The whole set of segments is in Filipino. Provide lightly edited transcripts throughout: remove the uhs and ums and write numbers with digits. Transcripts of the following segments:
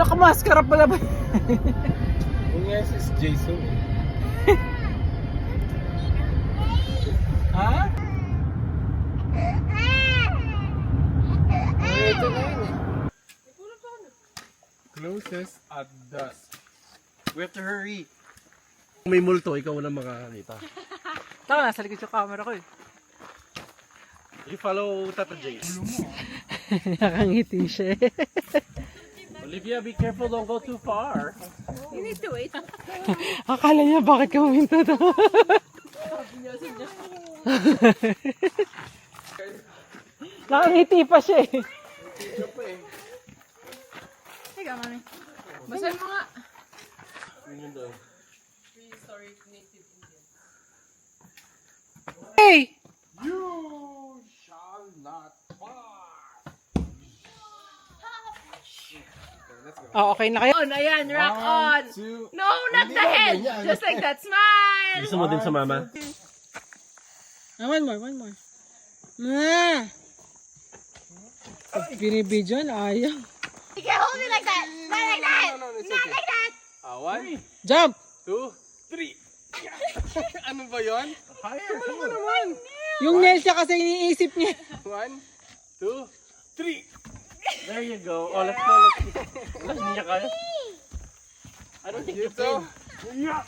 Nakamaskara pala ba? Kung nga si Jason eh. Ha? Ito na yun eh. Closest at dusk. We have to hurry. Kung may multo, ikaw na makakita. Taka, nasa likod yung camera ko eh. You follow Tata Jay. Nakangiti siya eh. Olivia, be careful, don't go too far. You need to wait. Akala niya bakit ka huminto to? Nakangiti pa siya eh. Teka, mami. Basahin mo nga. Yun daw. Hey! You shall not pass. Oh, okay na kayo? On, ayan, rock on. 1, 2. No, not the head. Just like that. Smile. Gusto mo din sa mama? One more. Binibidyon, ayaw. You can hold it like that. Not like that. Not like that. 1, Jump! 2, 3. Ano ba yun? Higher. Ano ba naman? Yung nails niya kasi iniisip niya. 1, 2, 3. There you go. Oh, let's go. Hindi niya kaya. I don't think you can. Yeah.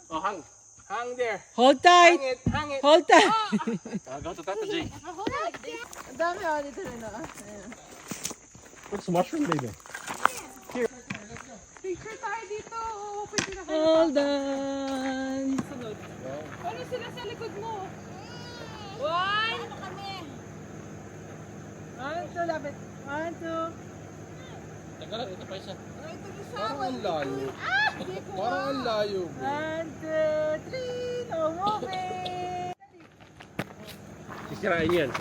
Oh, hang. Hang there. Hold tight! Hang it. Hang it. Hold tight! Go to Tata Jay. Hold it like this. Ang dami dito rin What's mushroom, baby? Picture tayo dito. Pwede na kayo. Hold on! Ano sila sa likod mo? One. Ano kami? 1, 2, lapit. 1, 2. Teka lang, ito pa isa. Parang ang layo. Parang ang layo. 1, 2, 3. No moving! Sisirain yan.